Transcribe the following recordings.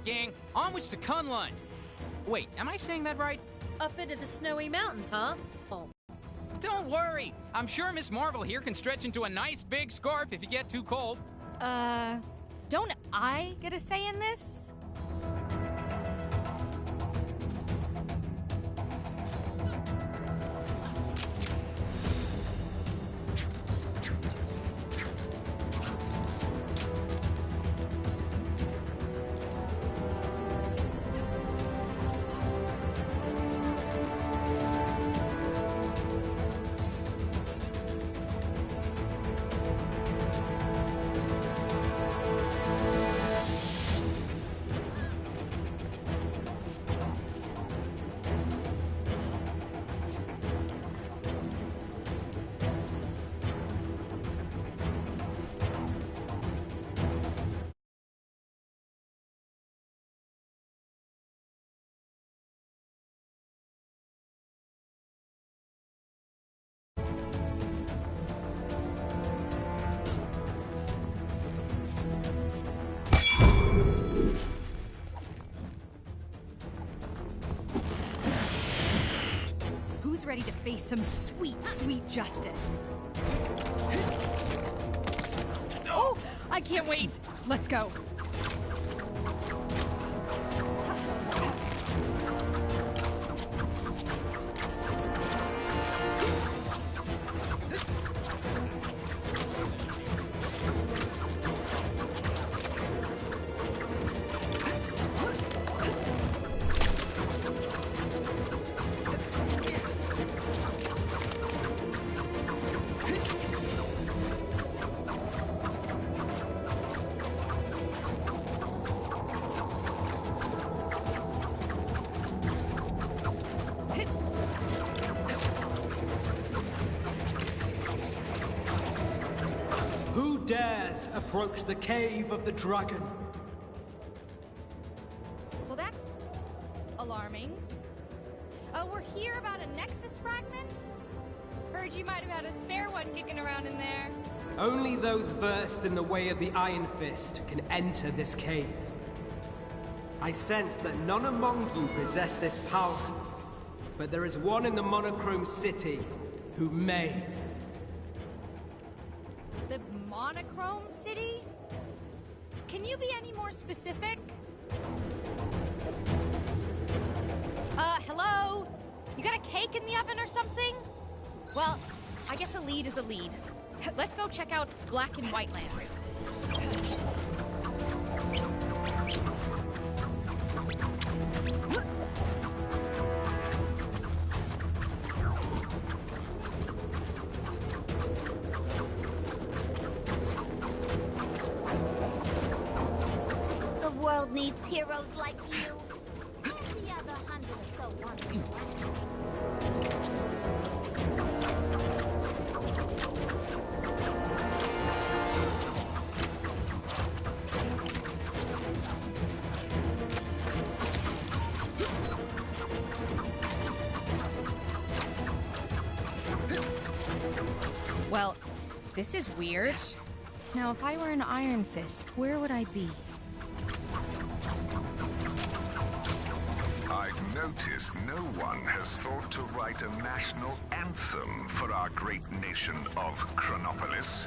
right, gang. Onwards to Kunlun. Wait, am I saying that right? Up into the snowy mountains, huh? Oh. Don't worry. I'm sure Miss Marvel here can stretch into a nice big scarf if you get too cold. Don't I get a say in this? Who's ready to face some sweet, sweet justice? Oh, I can't wait. Let's go. Who dares approach the cave of the dragon? Well, that's alarming. We're here about a Nexus fragment? Heard you might have had a spare one kicking around in there. Only those versed in the way of the Iron Fist can enter this cave. I sense that none among you possess this power, but there is one in the Monochrome City who may. The Monochrome City? Can you be any more specific? Hello? You got a cake in the oven or something? Well, I guess a lead is a lead. Let's go check out Black and White Land. The world needs heroes like you. And the other 100 or so ones. Well, this is weird. Now, if I were an Iron Fist, where would I be? I've noticed no one has thought to write a national anthem for our great nation of Chronopolis.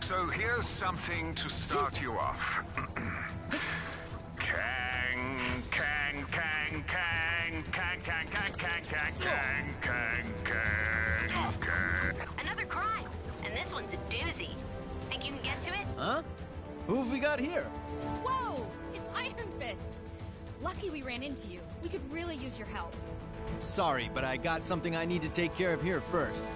So here's something to start you off. Kang, kang, kang, kang, kang, kang, kang, kang, kang, kang, kang, kang, kang. Another crime. And this one's a doozy. Think you can get to it? Huh? Who have we got here? Whoa! It's Iron Fist! Lucky we ran into you. We could really use your help. Sorry, but I got something I need to take care of here first.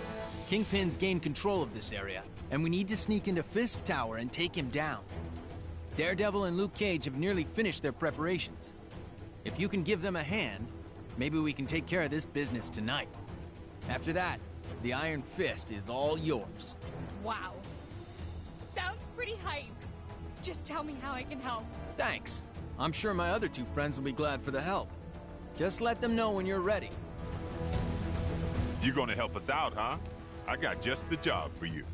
Kingpin's gained control of this area, and we need to sneak into Fisk Tower and take him down. Daredevil and Luke Cage have nearly finished their preparations. If you can give them a hand, maybe we can take care of this business tonight. After that, the Iron Fist is all yours. Wow. Sounds pretty hype. Just tell me how I can help. Thanks. I'm sure my other two friends will be glad for the help. Just let them know when you're ready. You gonna help us out, huh? I got just the job for you.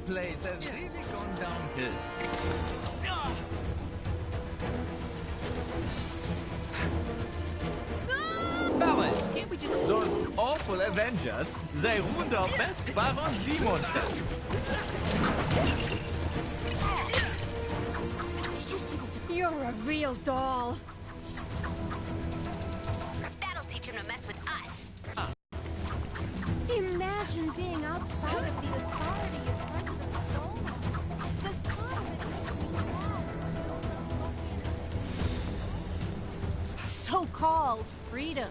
place has really gone downhill. Fellas, can't we just... Those awful Avengers, they ruined our best Baron Z-monster. You're a real doll. That'll teach him to mess with us. Imagine being outside of the authority of President Zola. The thought of it makes me sad. So-called freedom.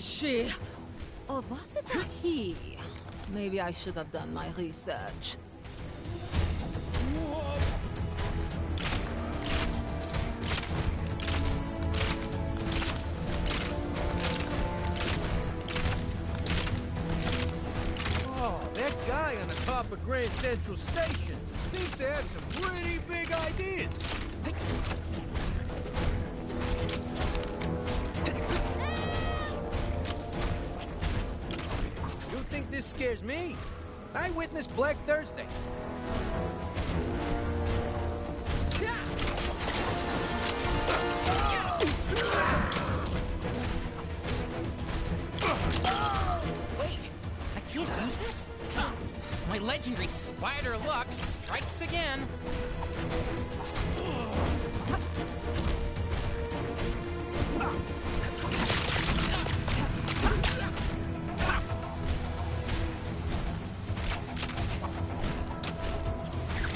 She? Or was it a he? Maybe I should have done my research. Oh, that guy on the top of Grand Central Station seems to have some pretty big ideas. This scares me. I witnessed Black Thursday. Wait, I can't use this? My legendary spider luck strikes again.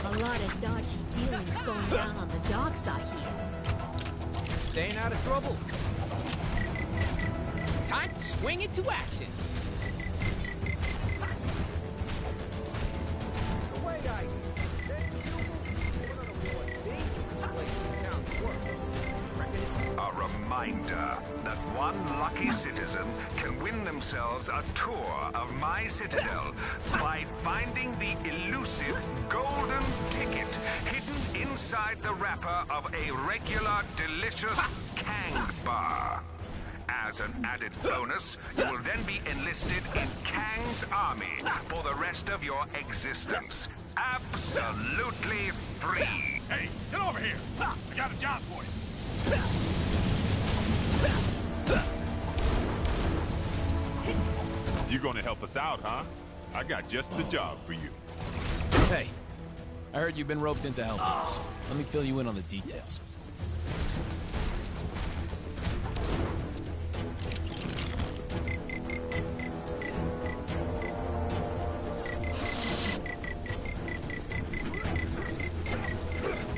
A lot of dodgy dealings going down on the dark side here. Staying out of trouble. Time to swing it to action. The way I one of the more dangerous places in town to work. A reminder that one lucky citizen can win themselves a tour of my citadel by finding the elusive golden ticket hidden inside the wrapper of a regular delicious Kang bar. As an added bonus, you will then be enlisted in Kang's army for the rest of your existence. Absolutely free. Hey, get over here. I got a job for you. You gonna help us out, huh? I got just the job for you. Hey, I heard you've been roped into helping us. Let me fill you in on the details.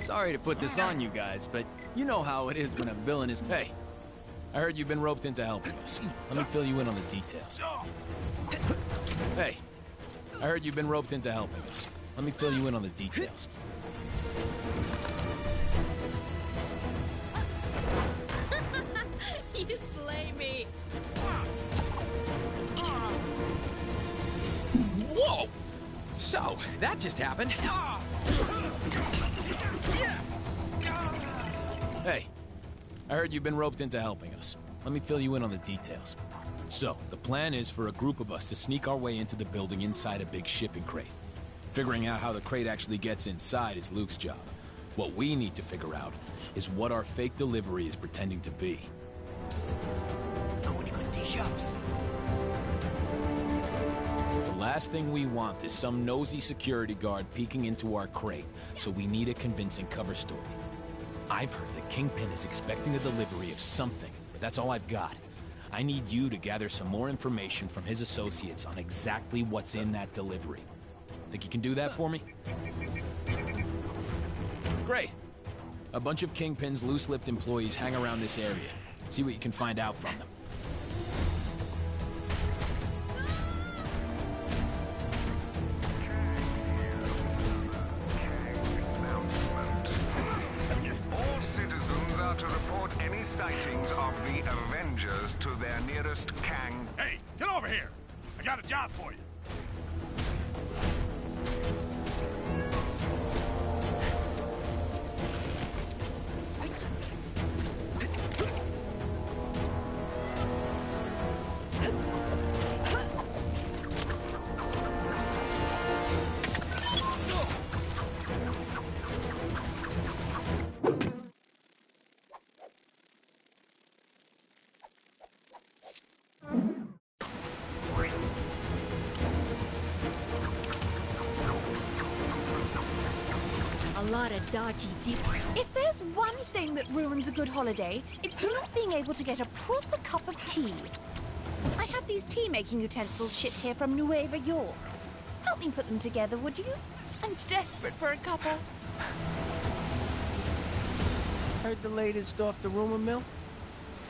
Sorry to put this on you guys, but you know how it is when a villain is... Hey, I heard you've been roped into helping us. Let me fill you in on the details. Hey, I heard you've been roped into helping us. Let me fill you in on the details. You slay me. Whoa! So, that just happened. Hey, I heard you've been roped into helping us. Let me fill you in on the details. So, the plan is for a group of us to sneak our way into the building inside a big shipping crate. Figuring out how the crate actually gets inside is Luke's job. What we need to figure out is what our fake delivery is pretending to be. The last thing we want is some nosy security guard peeking into our crate, so we need a convincing cover story. I've heard that Kingpin is expecting a delivery of something, but that's all I've got. I need you to gather some more information from his associates on exactly what's in that delivery. Think you can do that for me? Great. A bunch of Kingpin's loose-lipped employees hang around this area. See what you can find out from them. nearest Kang. Hey, get over here! I got a job for you. A lot of dodgy deep. If there's one thing that ruins a good holiday, it's not being able to get a proper cup of tea. I have these tea-making utensils shipped here from Nueva York. Help me put them together, would you? I'm desperate for a cuppa. Heard the latest off the rumor mill?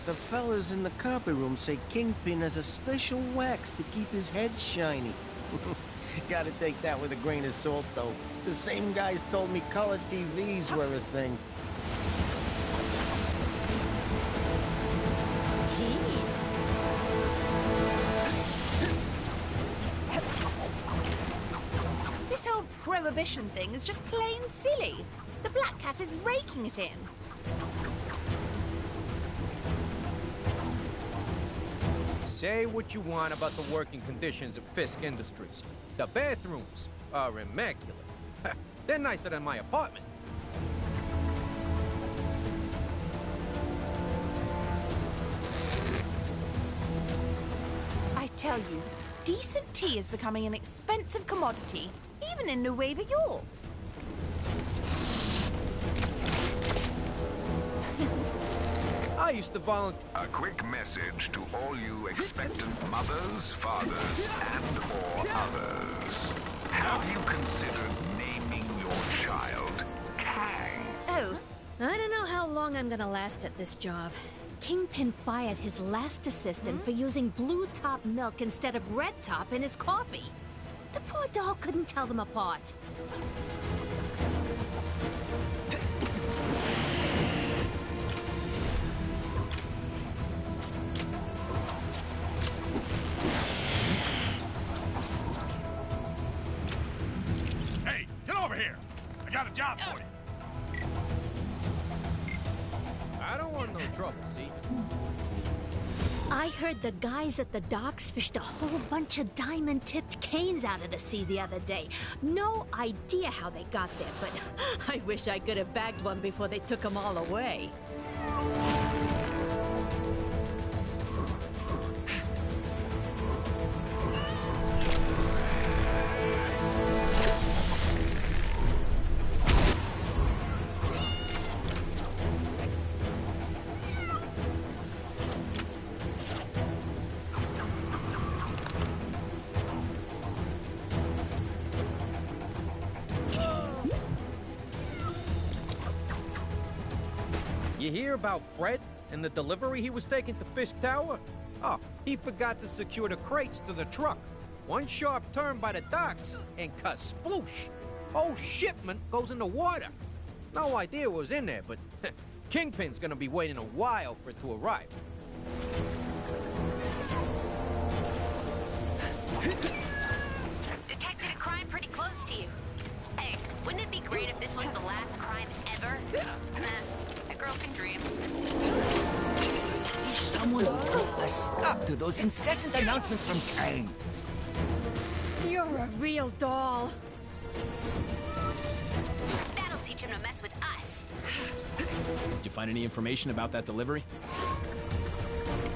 The fellas in the copy room say Kingpin has a special wax to keep his head shiny. Gotta take that with a grain of salt, though. The same guys told me color TVs were a thing. This whole prohibition thing is just plain silly. The Black Cat is raking it in. Say what you want about the working conditions of Fisk Industries. The bathrooms are immaculate. They're nicer than my apartment. I tell you, decent tea is becoming an expensive commodity, even in Nueva York. I used to volunteer. A quick message to all you expectant mothers, fathers, and/or others. Have you considered naming your child Kang? Oh, I don't know how long I'm gonna last at this job. Kingpin fired his last assistant for using blue top milk instead of red top in his coffee. The poor doll couldn't tell them apart. Hey, get over here! I got a job for you. I don't want no trouble, see? I heard the guys at the docks fished a whole bunch of diamond-tipped canes out of the sea the other day. No idea how they got there, but I wish I could have bagged one before they took them all away. You hear about Fred and the delivery he was taking to Fisk Tower? Oh, he forgot to secure the crates to the truck. One sharp turn by the docks, and kasploosh! Whole shipment goes in the water. No idea what was in there, but Kingpin's gonna be waiting a while for it to arrive. Detected a crime pretty close to you. Hey, wouldn't it be great if this was the last crime ever? Nah, a girl can dream. Someone put a stop to those incessant announcements from Kang. You're a real doll. That'll teach him to mess with us. Did you find any information about that delivery?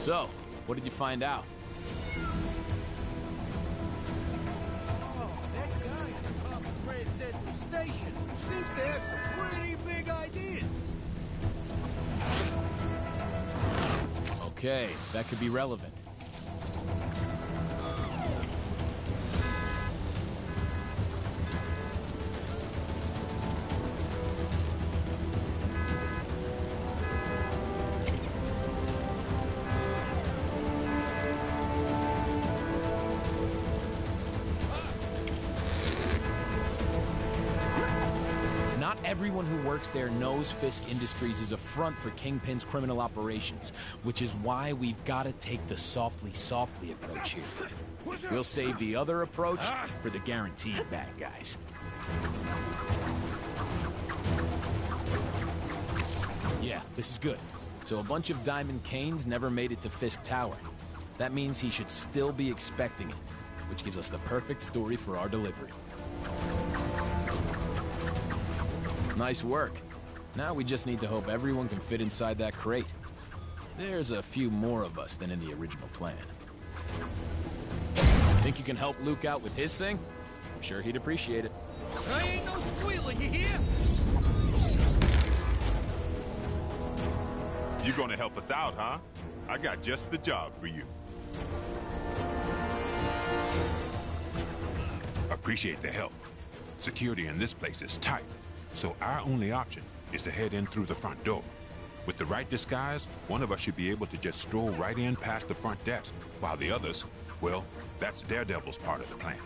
So, what did you find out? Oh, that guy at the top of Grand Central Station seems to have some pretty big ideas. Okay, that could be relevant. Not Everyone who works there knows Fisk Industries is a front for Kingpin's criminal operations, which is why we've got to take the softly approach here. We'll save the other approach for the guaranteed bad guys. Yeah, this is good. So a bunch of Diamond Canes never made it to Fisk Tower. That means he should still be expecting it, which gives us the perfect story for our delivery. Nice work. Now we just need to hope everyone can fit inside that crate. There's a few more of us than in the original plan. Think you can help Luke out with his thing? I'm sure he'd appreciate it. I ain't no squealer, you hear? You gonna help us out, huh? I got just the job for you. Appreciate the help. Security in this place is tight, so our only option is to head in through the front door. With the right disguise, one of us should be able to just stroll right in past the front desk, while the others, well, that's Daredevil's part of the plan.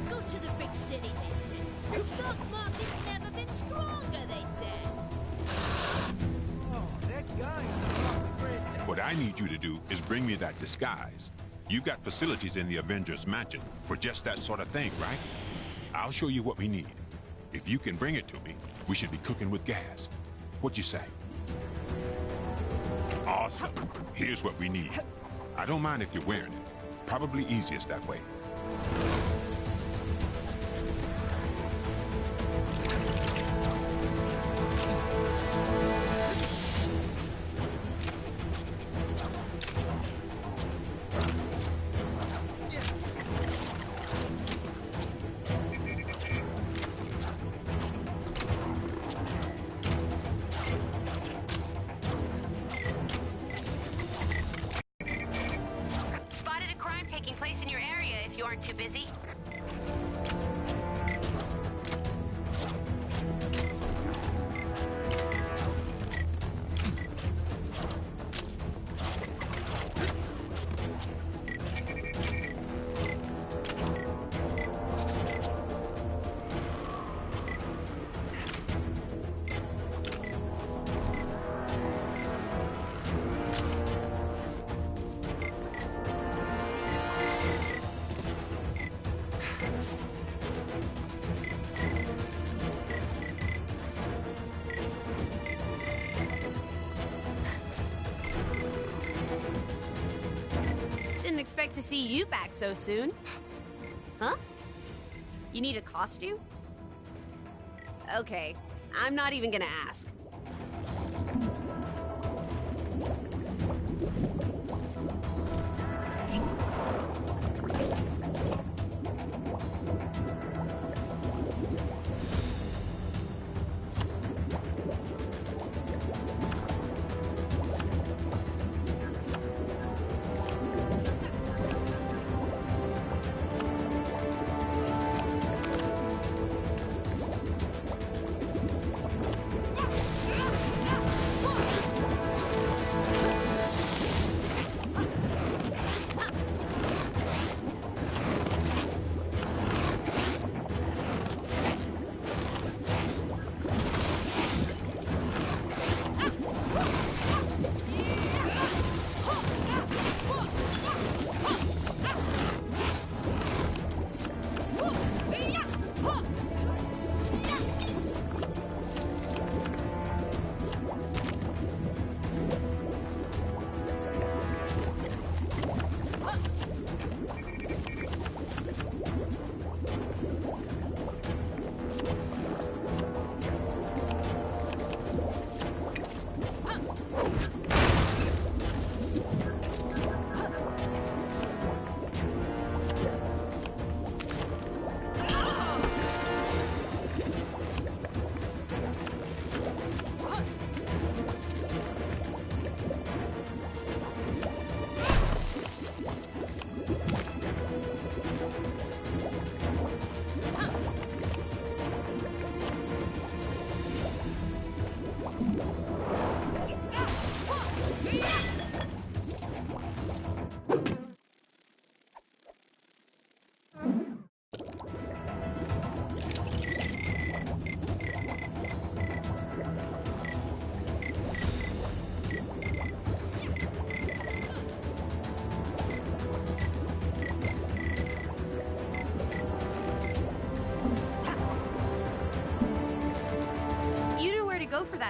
Go to the big city, they said. The stock market's never been stronger, they said. Oh, that guy. What I need you to do is bring me that disguise. You got facilities in the Avengers Mansion for just that sort of thing, right? I'll show you what we need. If you can bring it to me, we should be cooking with gas. What you say? Awesome. Here's what we need. I don't mind if you're wearing it. Probably easiest that way. Spotted a crime taking place in your area if you aren't too busy. Didn't expect to see you back so soon. Huh? You need a costume? Okay, I'm not even gonna ask.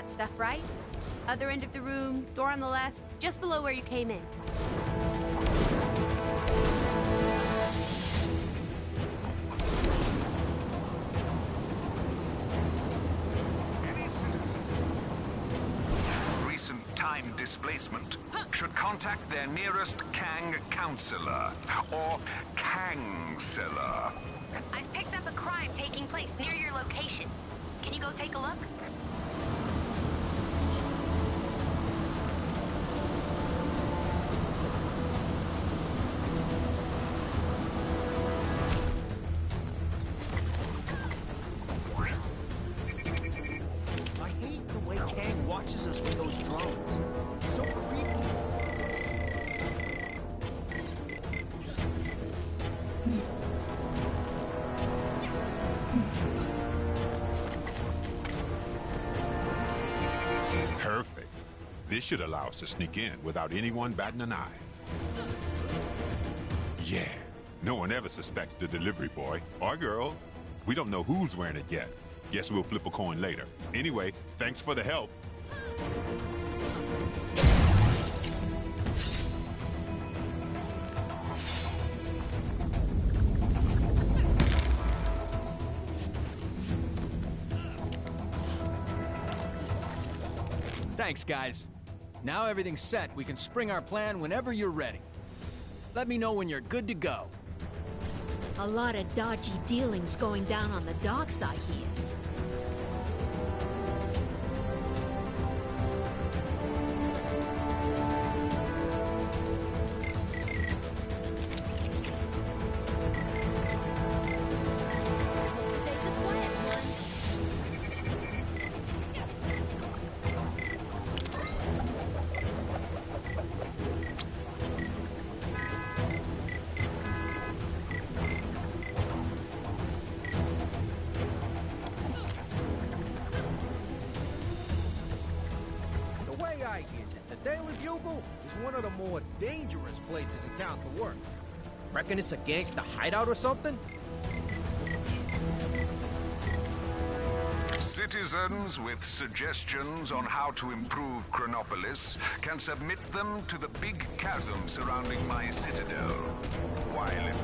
that stuff, right? Other end of the room, door on the left, just below where you came in. Recent time displacement should contact their nearest Kang counselor, or Kangseller. I've picked up a crime taking place near your location. Can you go take a look? I hate the way Kang watches us with those drones. It's so creepy. Perfect. This should allow us to sneak in without anyone batting an eye. Yeah, no one ever suspects the delivery boy or girl. We don't know who's wearing it yet. Guess we'll flip a coin later. Anyway, thanks for the help. Thanks, guys. Now everything's set. We can spring our plan whenever you're ready. Let me know when you're good to go. A lot of dodgy dealings going down on the docks, I hear. Today's a quiet one. The way I hear it, the Daily Bugle is one of the more dangerous places in town to work. Reckon it's a gangster hideout or something? Citizens with suggestions on how to improve Chronopolis can submit them to the big chasm surrounding my citadel. While it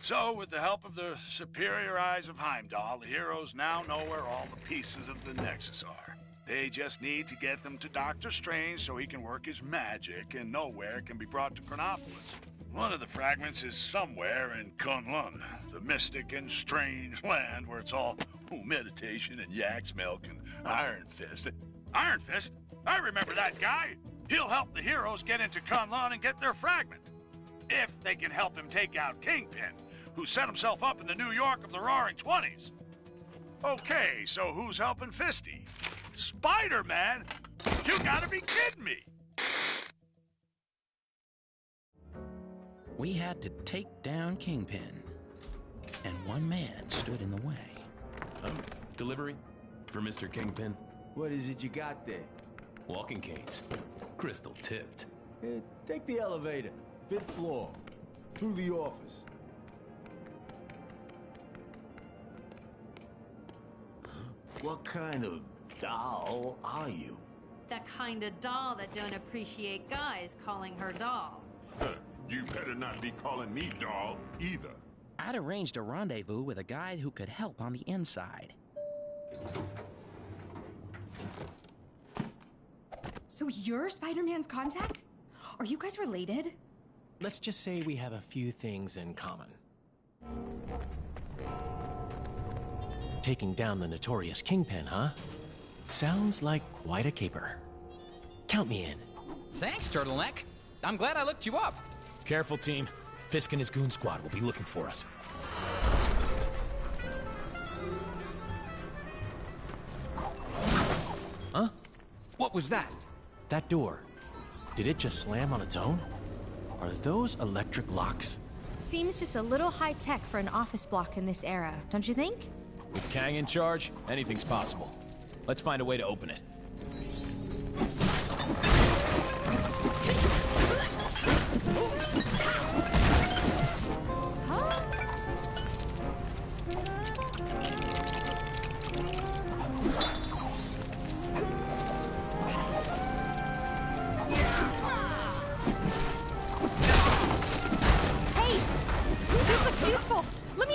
So, with the help of the superior eyes of Heimdall, the heroes now know where all the pieces of the Nexus are. They just need to get them to Doctor Strange so he can work his magic and know where it can be brought to Chronopolis. One of the fragments is somewhere in Kunlun, the mystic and strange land where it's all meditation and yak's milk and Iron Fist. Iron Fist? I remember that guy! He'll help the heroes get into Kunlun and get their fragment. If they can help him take out Kingpin, who set himself up in the New York of the Roaring Twenties. Okay, so who's helping Fisty? Spider-Man? You gotta be kidding me! We had to take down Kingpin, and one man stood in the way. Delivery? For Mr. Kingpin? What is it you got there? Walking canes. Crystal tipped. Take the elevator. 5th floor. Through the office. What kind of doll are you? The kind of doll that don't appreciate guys calling her doll. You better not be calling me doll either. I'd arranged a rendezvous with a guy who could help on the inside. So you're Spider-Man's contact? Are you guys related? Let's just say we have a few things in common. Taking down the notorious Kingpin, huh? Sounds like quite a caper. Count me in. Thanks, Turtleneck. I'm glad I looked you up. Careful, team. Fisk and his goon squad will be looking for us. Huh? What was that? That door. Did it just slam on its own? Are those electric locks? Seems just a little high-tech for an office block in this era, don't you think? With Kang in charge, anything's possible. Let's find a way to open it.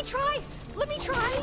try! Let me try!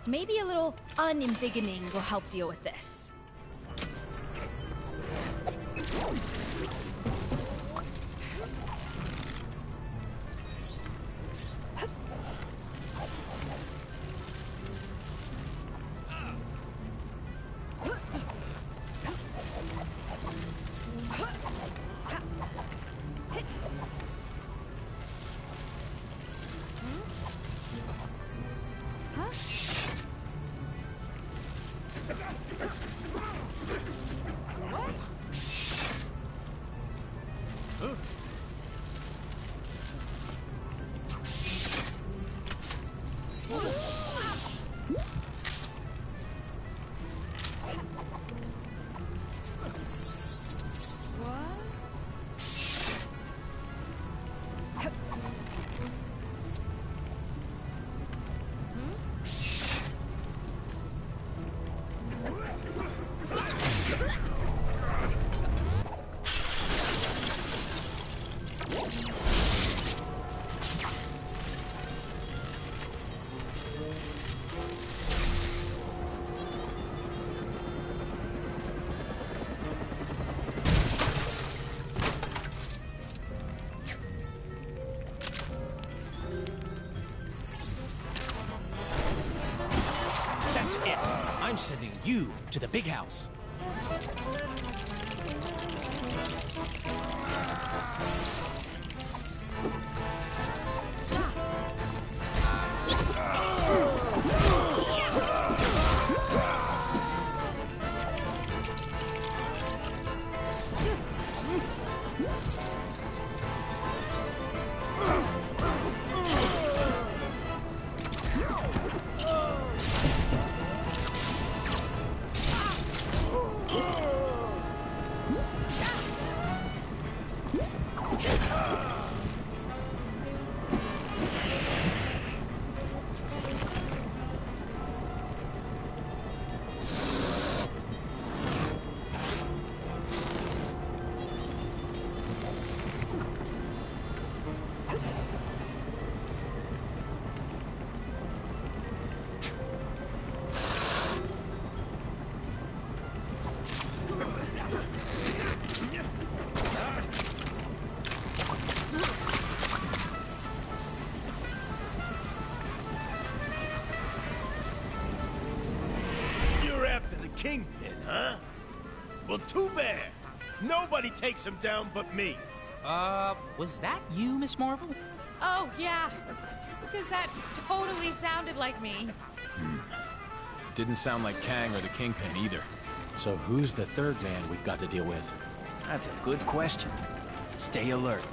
Maybe a little unembiggening will help deal with this. I'm sending you to the big house. Kingpin, huh? Well, too bad. Nobody takes him down but me. Was that you, Miss Marvel? Oh, yeah. Because that totally sounded like me. Didn't sound like Kang or the Kingpin either. So who's the third man we've got to deal with? That's a good question. Stay alert.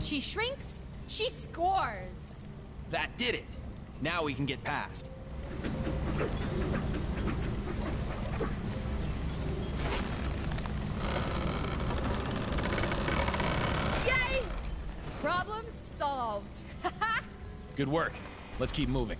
She shrinks, she scores. That did it. Now we can get past. Yay! Problem solved. Good work. Let's keep moving.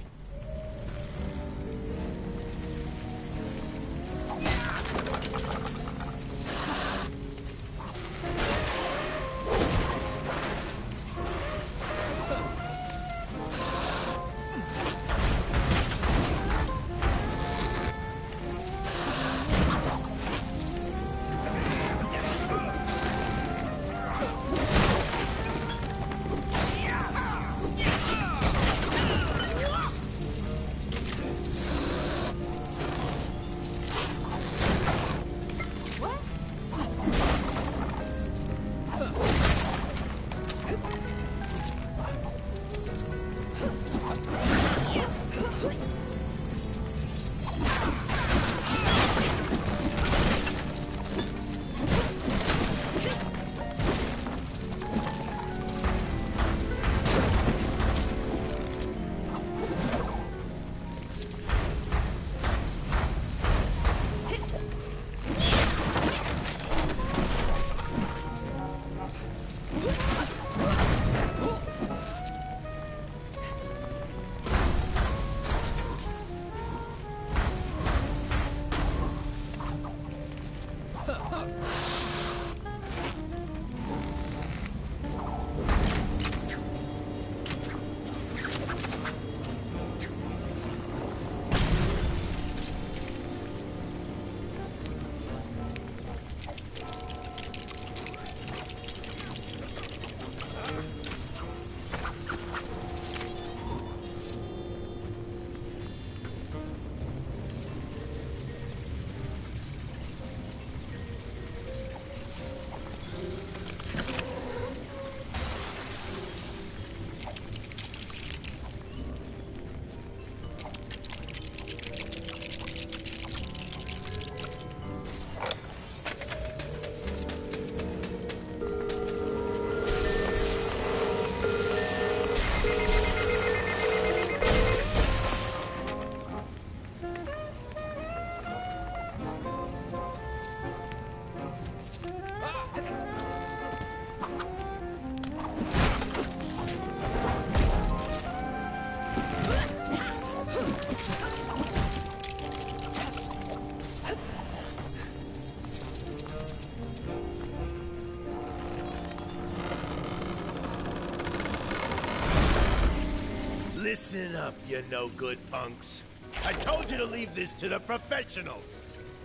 Listen up, you no-good punks. I told you to leave this to the professionals.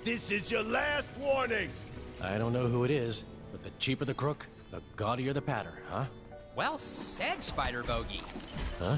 This is your last warning. I don't know who it is, but the cheaper the crook, the gaudier the patter, huh? Well said, Spider Bogey. Huh?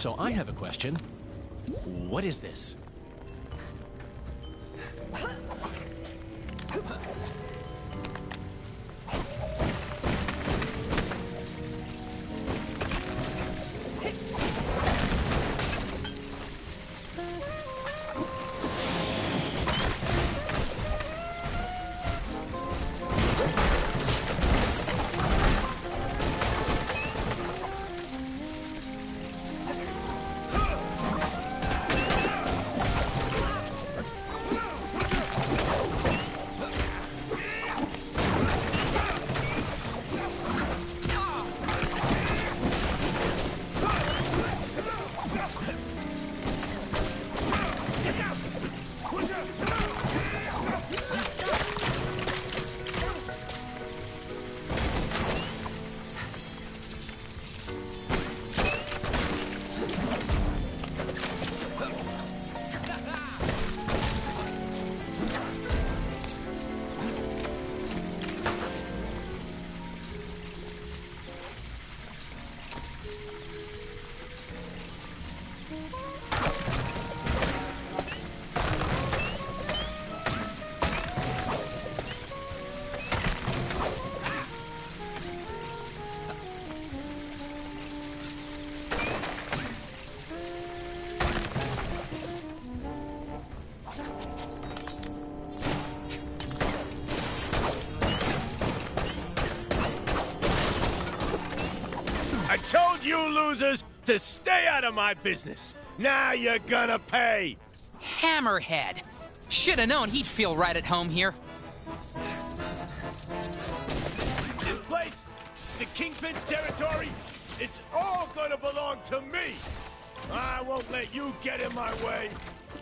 So I have a question. What is this? I told you losers to stay out of my business. Now you're gonna pay. Hammerhead. Should've known he'd feel right at home here. This place, the Kingpin's territory, it's all gonna belong to me. I won't let you get in my way.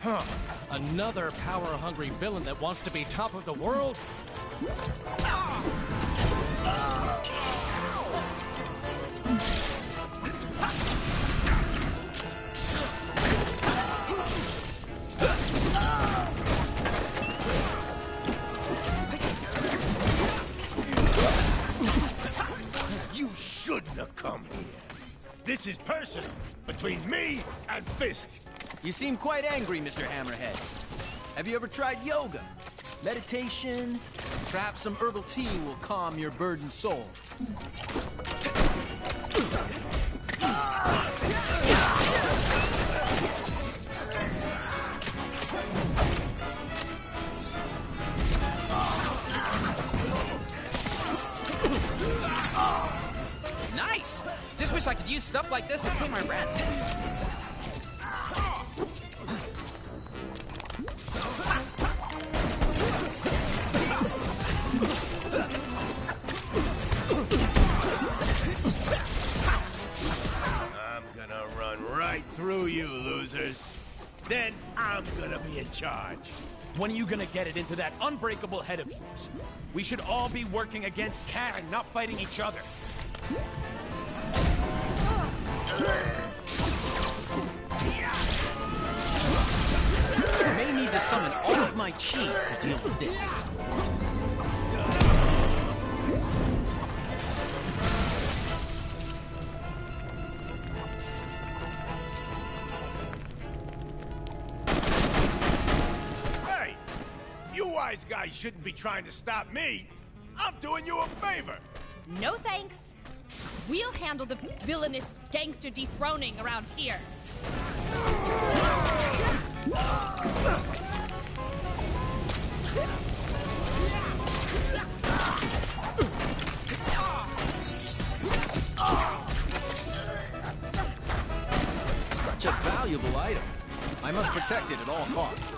Huh. Another power-hungry villain that wants to be top of the world? You shouldn't have come here. This is personal, between me and Fisk. You seem quite angry, Mr. Hammerhead. Have you ever tried yoga? Meditation? Perhaps some herbal tea will calm your burdened soul. Nice! Just wish I could use stuff like this to pay my rent. I'm gonna run right through you, losers. Then I'm gonna be in charge. When are you gonna get it into that unbreakable head of yours? We should all be working against Kang, not fighting each other. I may need to summon all of my chi to deal with this. Hey! You wise guys shouldn't be trying to stop me. I'm doing you a favor. No thanks. We'll handle the villainous gangster dethroning around here. Such a valuable item. I must protect it at all costs.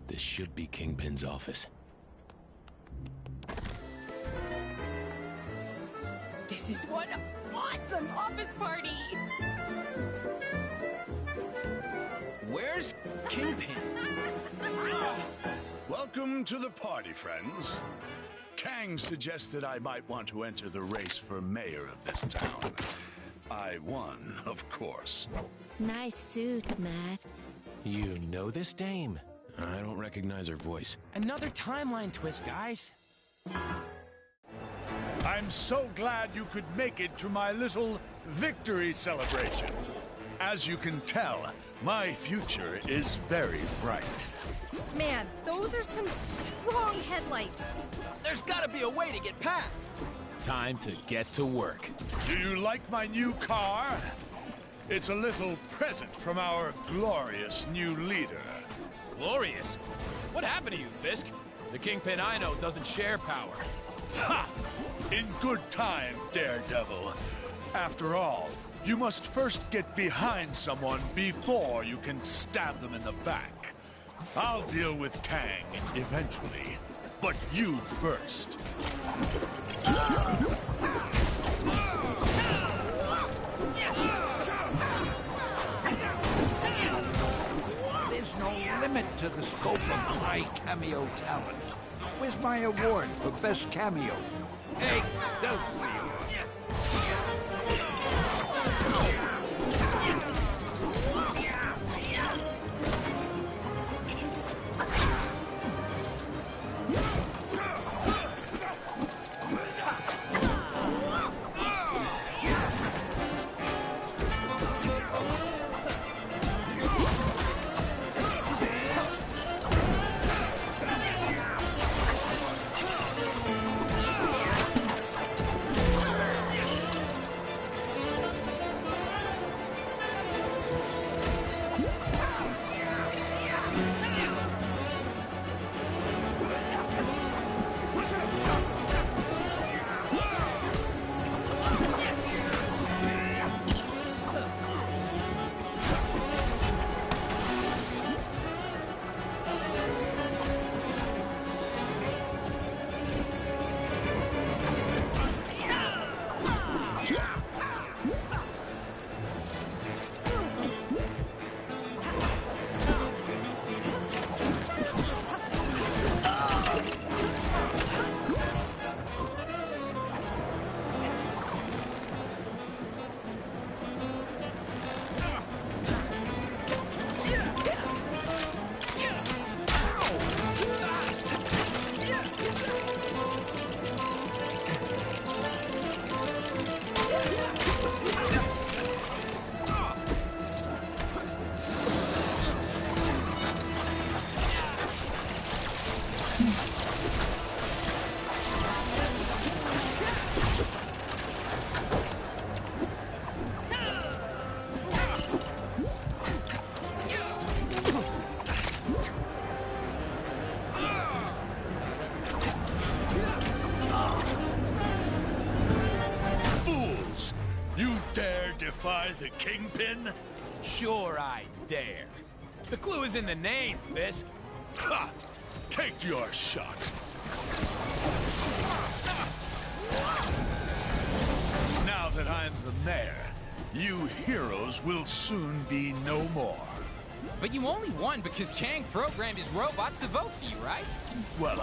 This should be Kingpin's office. This is one awesome office party! Where's Kingpin? Welcome to the party, friends. Kang suggested I might want to enter the race for mayor of this town. I won, of course. Nice suit, Matt. You know this dame? I don't recognize her voice. Another timeline twist, guys. I'm so glad you could make it to my little victory celebration. As you can tell, my future is very bright. Man, those are some strong headlights. There's gotta be a way to get past. Time to get to work. Do you like my new car? It's a little present from our glorious new leader. Glorious? What happened to you, Fisk? The Kingpin I know doesn't share power. Ha! In good time, Daredevil. After all, You must first get behind someone before you can stab them in the back. I'll deal with Kang eventually, but you first. There's no limit to the scope of my cameo talent. Where's my award for best cameo? Excelsior! Defy the Kingpin? Sure I dare. The clue is in the name, Fisk. Ha! Take your shot. Now that I'm the mayor, you heroes will soon be no more. But you only won because Kang programmed his robots to vote for you, right? Well,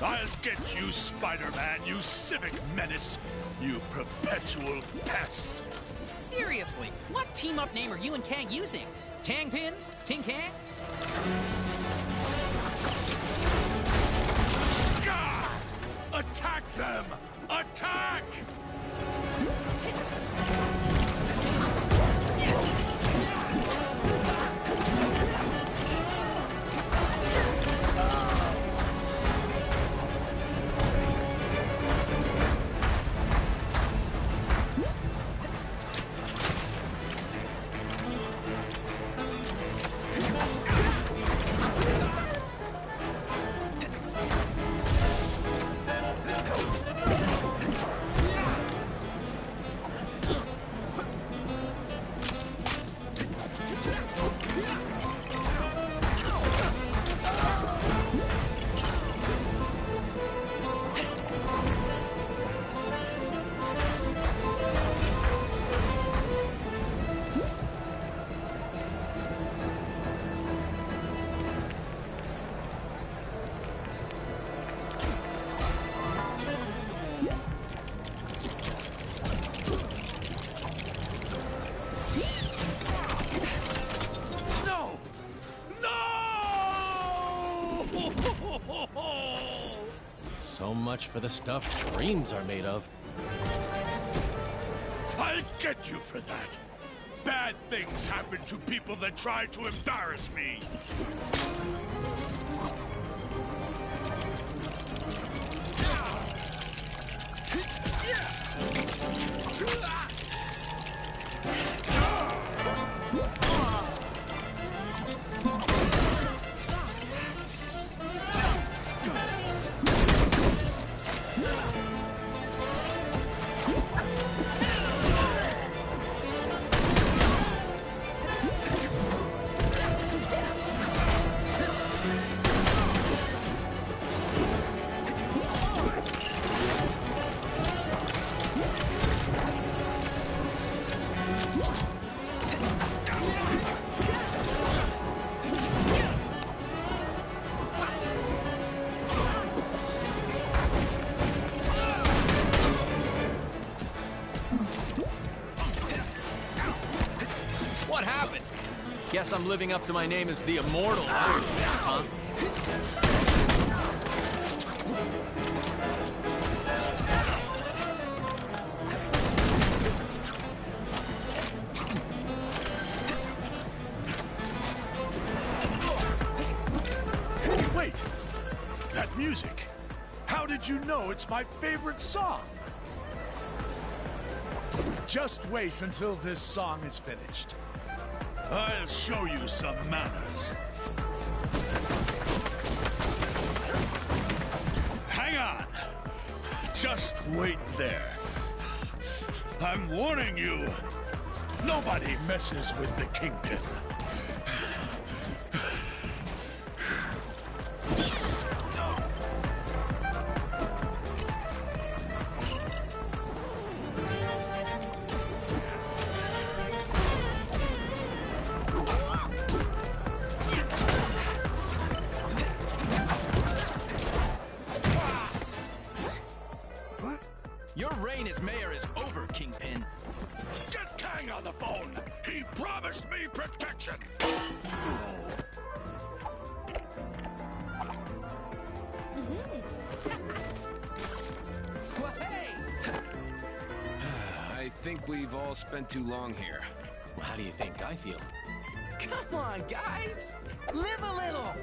I'll get you, Spider-Man, you civic menace, you perpetual pest. Seriously, what team-up name are you and Kang using? Kangpin? King Kang? Gah! Attack them! Attack! So much for the stuff dreams are made of. I'll get you for that. Bad things happen to people that try to embarrass me. What happened? Guess I'm living up to my name as the Immortal Iron Fist, huh? Wait! That music! How did you know it's my favorite song? Just wait until this song is finished. I'll show you some manners. Hang on! Just wait there. I'm warning you. Nobody messes with the Kingpin. Your reign as mayor is over, Kingpin. Get Kang on the phone! He promised me protection! Well, hey! I think we've all spent too long here. Well, how do you think I feel? Come on, guys! Live a little!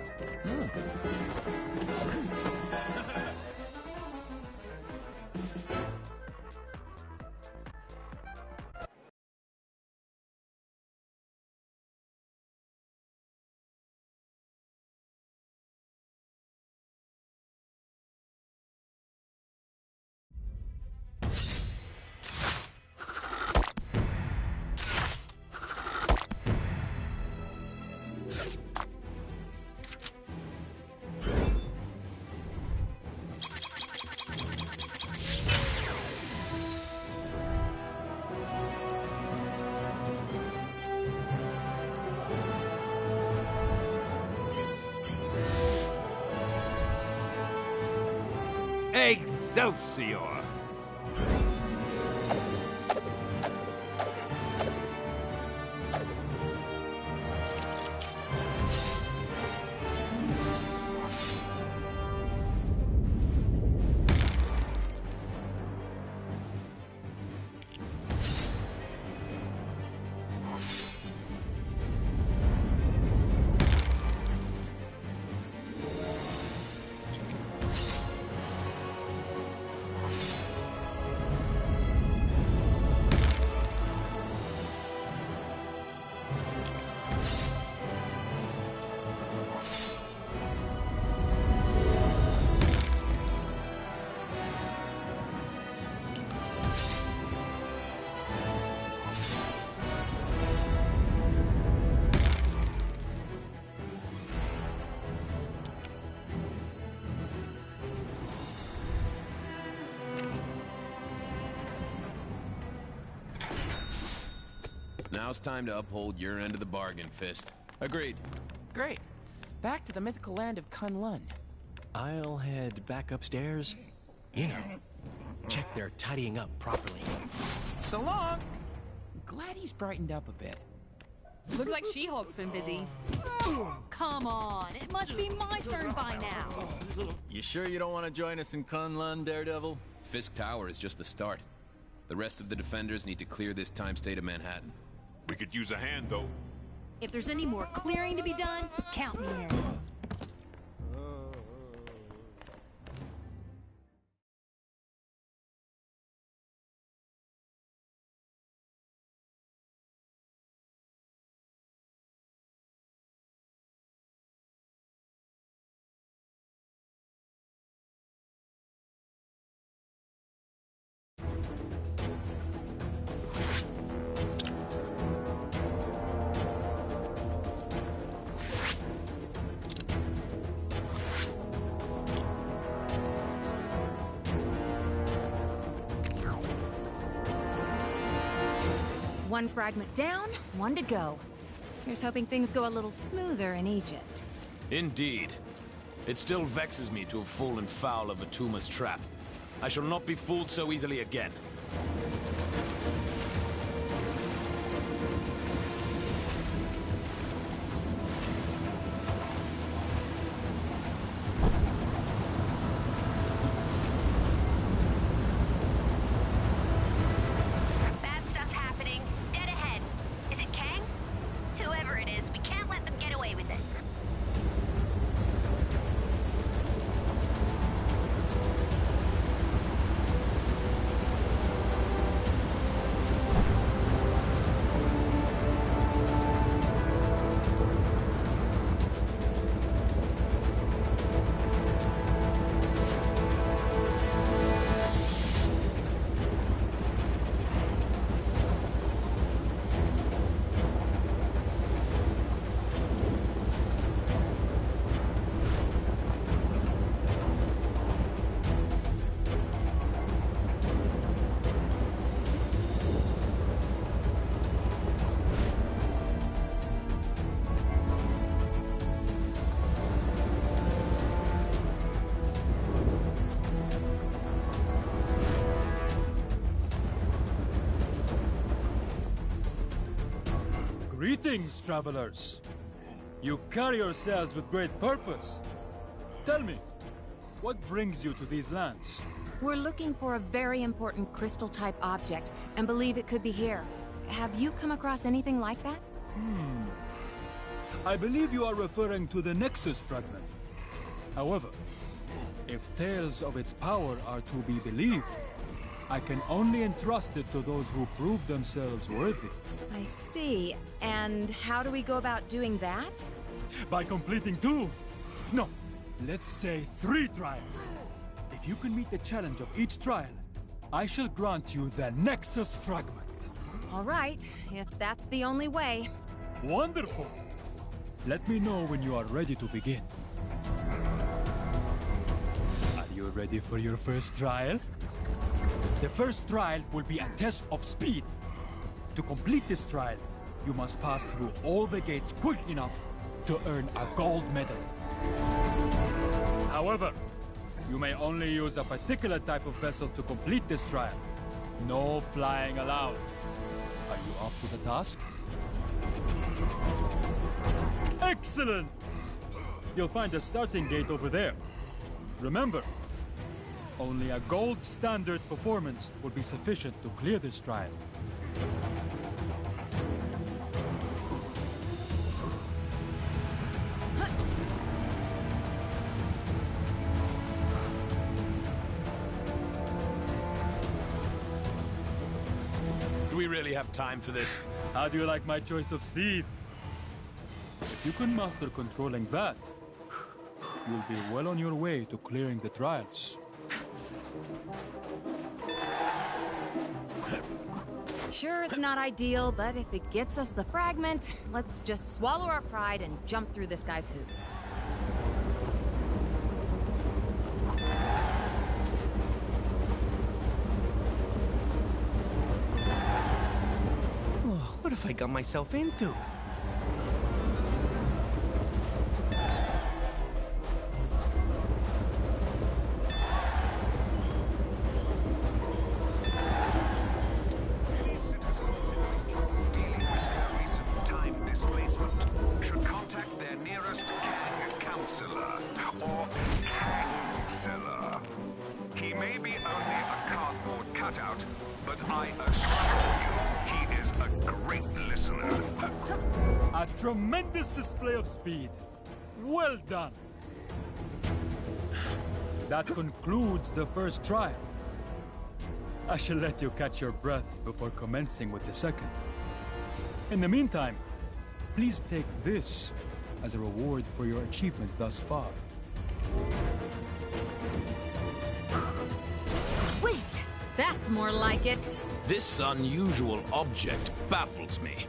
Excelsior! Now it's time to uphold your end of the bargain, Fist. Agreed. Great. Back to the mythical land of Kunlun. I'll head back upstairs. You know, check they're tidying up properly. So long! Glad he's brightened up a bit. Looks like She-Hulk's been busy. Come on, it must be my turn by now. You sure you don't want to join us in Kunlun, Daredevil? Fisk Tower is just the start. The rest of the defenders need to clear this time state of Manhattan. We could use a hand, though. If there's any more clearing to be done, count me in. One fragment down, one to go. Here's hoping things go a little smoother in Egypt. Indeed. It still vexes me to have fallen foul of Atuma's trap. I shall not be fooled so easily again. Greetings, travelers. You carry yourselves with great purpose. Tell me, what brings you to these lands? We're looking for a very important crystal-type object and believe it could be here. Have you come across anything like that? I believe you are referring to the Nexus fragment. However, if tales of its power are to be believed, I can only entrust it to those who prove themselves worthy. I see. And how do we go about doing that? By completing 2. No, let's say 3 trials. If you can meet the challenge of each trial, I shall grant you the Nexus fragment. All right, if that's the only way. Wonderful. Let me know when you are ready to begin. Are you ready for your first trial? The first trial will be a test of speed. To complete this trial, you must pass through all the gates quick enough to earn a gold medal. However, you may only use a particular type of vessel to complete this trial. No flying allowed. Are you up to the task? Excellent! You'll find a starting gate over there. Remember, only a gold standard performance will be sufficient to clear this trial. Do we really have time for this? How do you like my choice of Steve? If you can master controlling that, you'll be well on your way to clearing the trials. Sure, it's not ideal, but if it gets us the fragment, let's just swallow our pride and jump through this guy's hoops. Oh, what have I got myself into? A tremendous display of speed. Well done. That concludes the first trial. I shall let you catch your breath before commencing with the second. In the meantime, please take this as a reward for your achievement thus far. Sweet! That's more like it. This unusual object baffles me.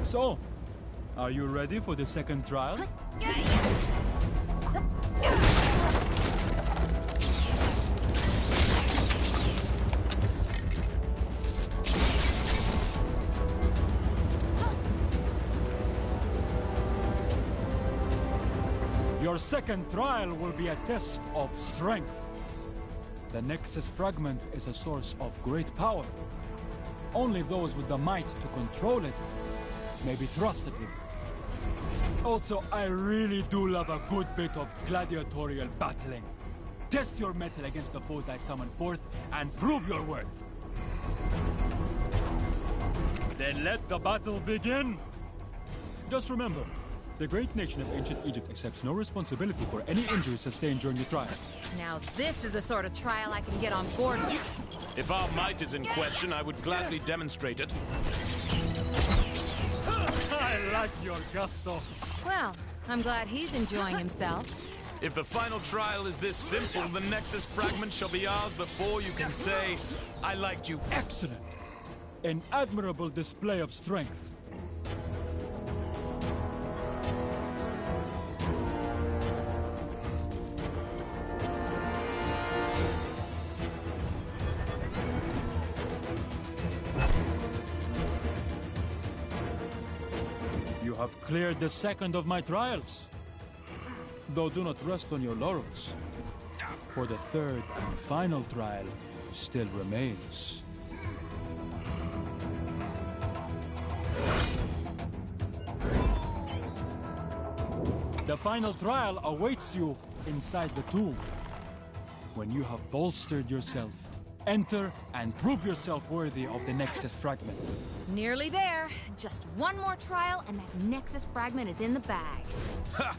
So, are you ready for the second trial? Your second trial will be a test of strength. The Nexus fragment is a source of great power. Only those with the might to control it may be trusted with it. Also, I really do love a good bit of gladiatorial battling. Test your mettle against the foes I summon forth and prove your worth. Then let the battle begin. Just remember, the great nation of ancient Egypt accepts no responsibility for any injuries sustained during the trial. Now this is the sort of trial I can get on board with. If our might is in question, I would gladly demonstrate it. I like your gusto. Well, I'm glad he's enjoying himself. If the final trial is this simple, the Nexus fragment shall be ours before you can say, I liked you. Excellent. An admirable display of strength. You have cleared the second of my trials. Though do not rest on your laurels, for the third and final trial still remains. The final trial awaits you inside the tomb. When you have bolstered yourself, enter and prove yourself worthy of the Nexus fragment. Nearly there. Just one more trial and that Nexus fragment is in the bag. Ha!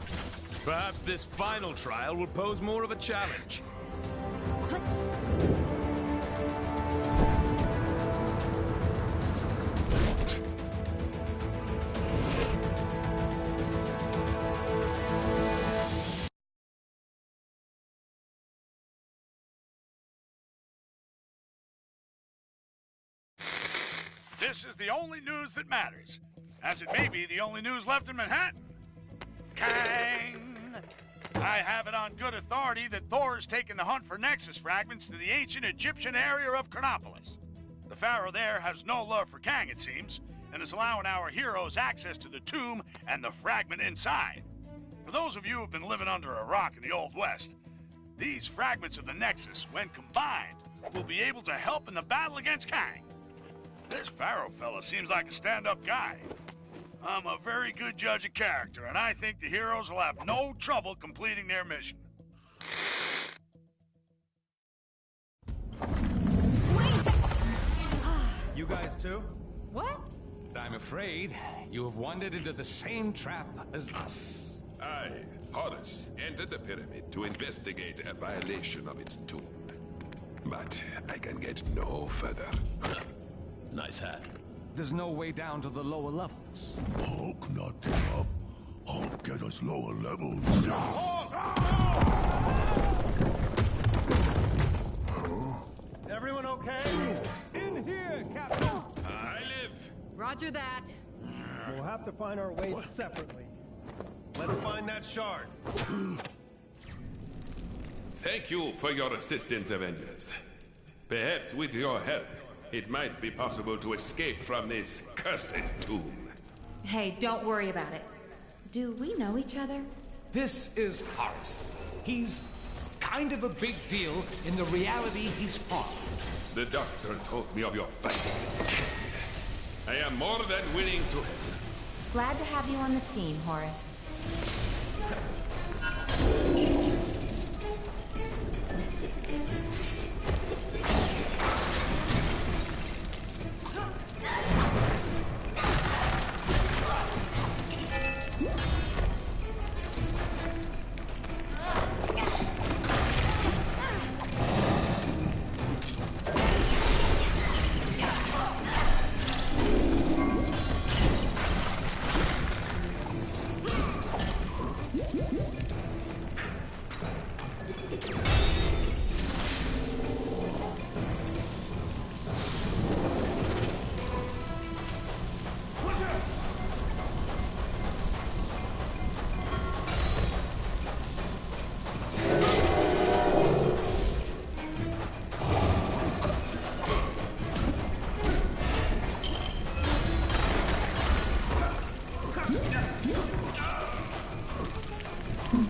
Perhaps this final trial will pose more of a challenge. This is the only news that matters, as it may be the only news left in Manhattan. Kang! I have it on good authority that Thor's taken the hunt for Nexus fragments to the ancient Egyptian area of Chronopolis. The pharaoh there has no love for Kang, it seems, and is allowing our heroes access to the tomb and the fragment inside. For those of you who've been living under a rock in the Old West, these fragments of the Nexus, when combined, will be able to help in the battle against Kang. This pharaoh fella seems like a stand-up guy. I'm a very good judge of character, and I think the heroes will have no trouble completing their mission. You guys too? What? I'm afraid you have wandered into the same trap as us. I, Horus, entered the pyramid to investigate a violation of its tomb. But I can get no further. Nice hat. There's no way down to the lower levels. Hulk not get up. Hulk get us lower levels. Everyone okay? In here, Captain! I live. Roger that. We'll have to find our ways separately. Let's find that shard. Thank you for your assistance, Avengers. Perhaps with your help, it might be possible to escape from this cursed tomb. Hey, don't worry about it. Do we know each other? This is Horus. He's kind of a big deal in the reality he's from. The doctor told me of your fight against Kang. I am more than willing to help. Glad to have you on the team, Horace.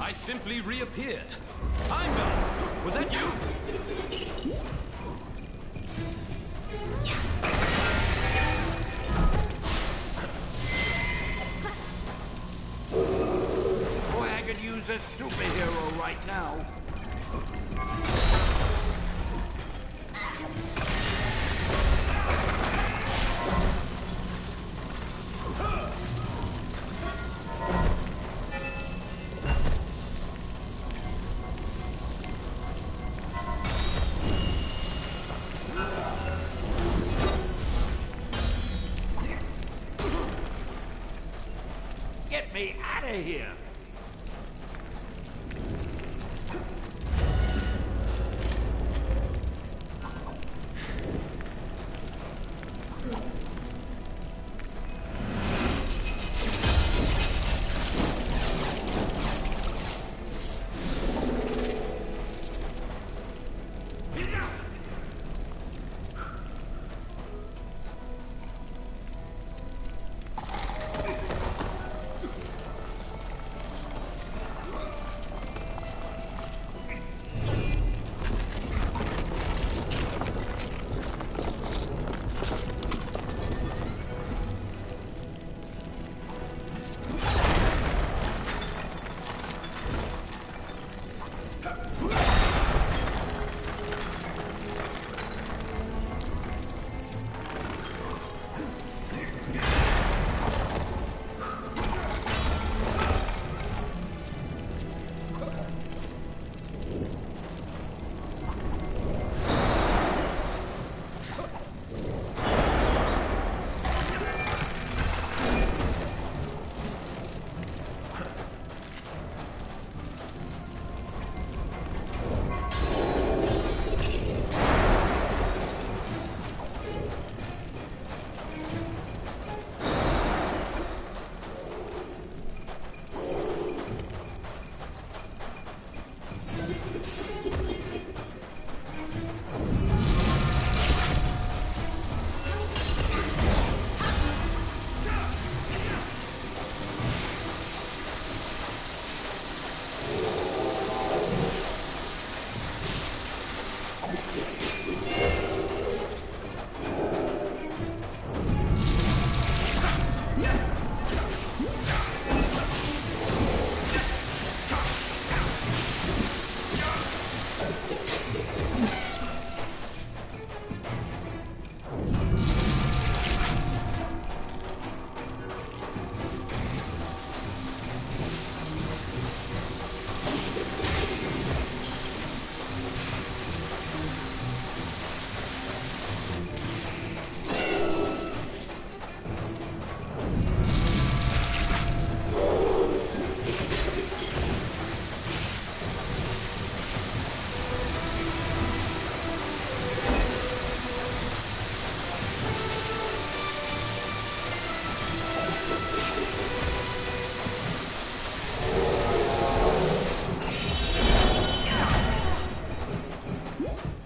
I simply reappeared. Heimdall, was that you? Boy, I could use a superhero right now. Get me out of here!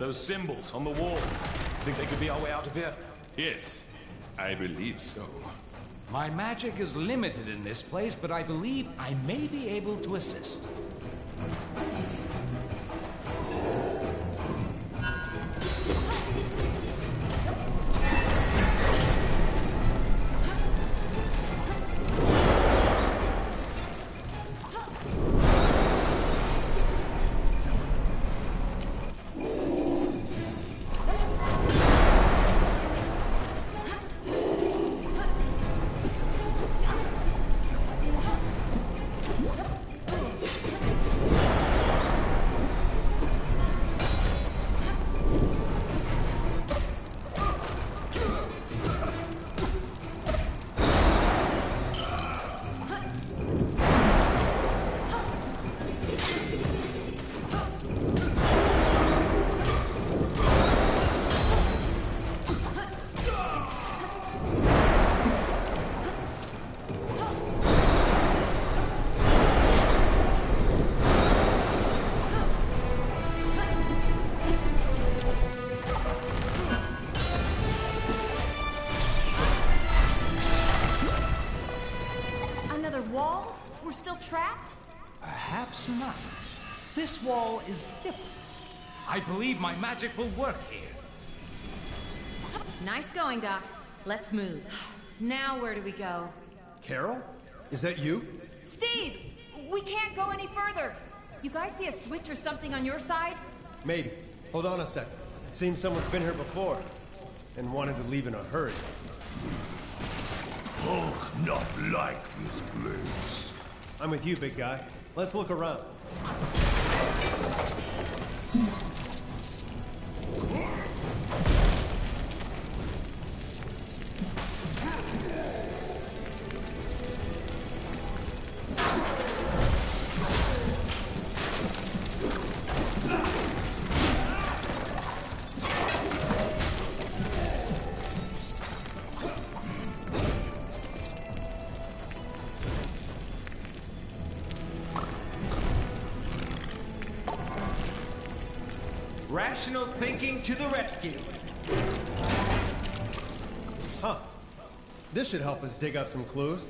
those symbols on the wall. Think they could be our way out of here? Yes, I believe so. My magic is limited in this place, but I believe I may be able to assist. Trapped? Perhaps not. This wall is different. I believe my magic will work here. Nice going, Doc. Let's move. Now where do we go? Carol? Is that you? Steve! We can't go any further! You guys see a switch or something on your side? Maybe. Hold on a second. Seems someone's been here before. And wanted to leave in a hurry. Oh, not like this place. I'm with you, big guy. Let's look around. Rational thinking to the rescue. Huh. This should help us dig up some clues.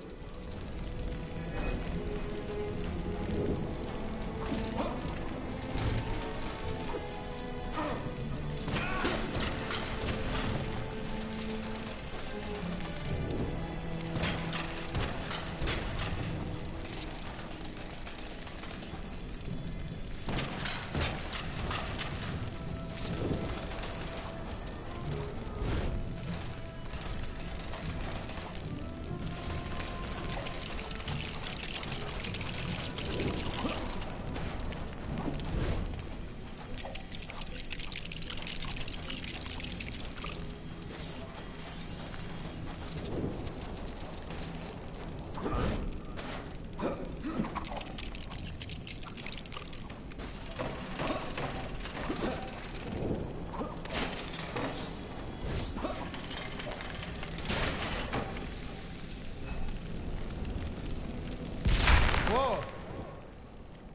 Whoa!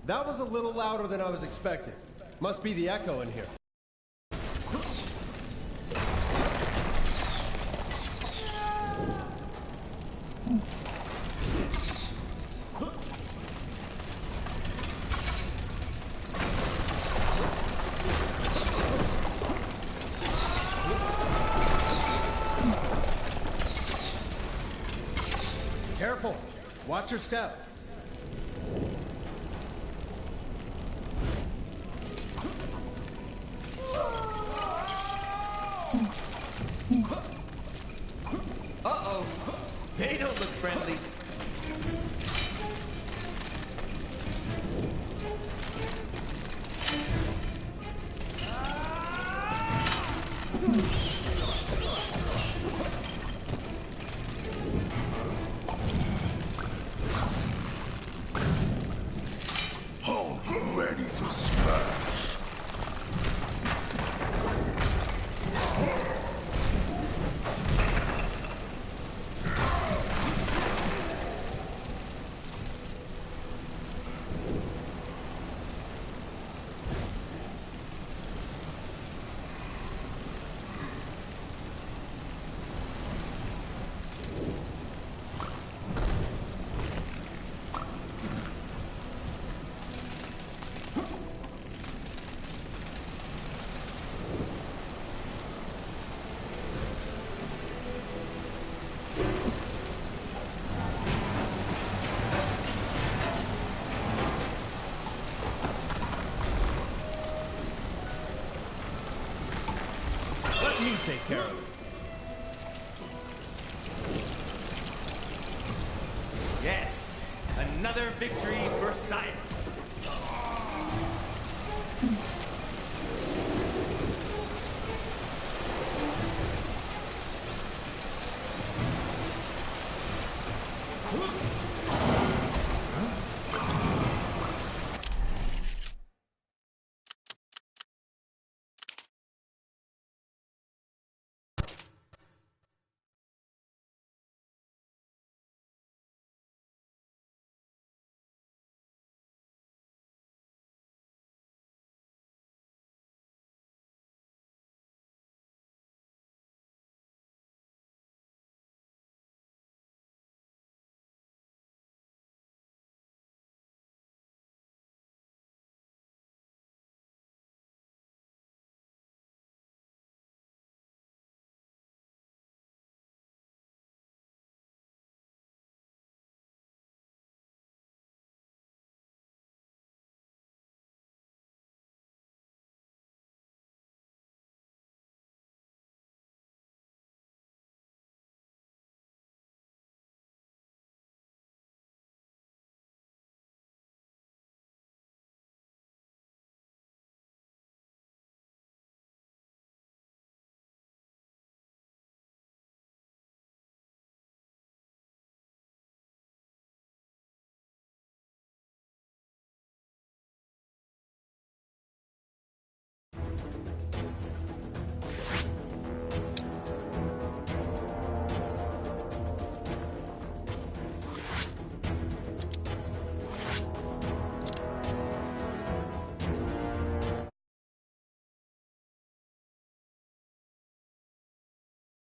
That was a little louder than I was expecting. Must be the echo in here. Careful! Watch your step. Uh-oh. They don't look friendly. All ready to smash. me take care of it. Yes, another victory for science.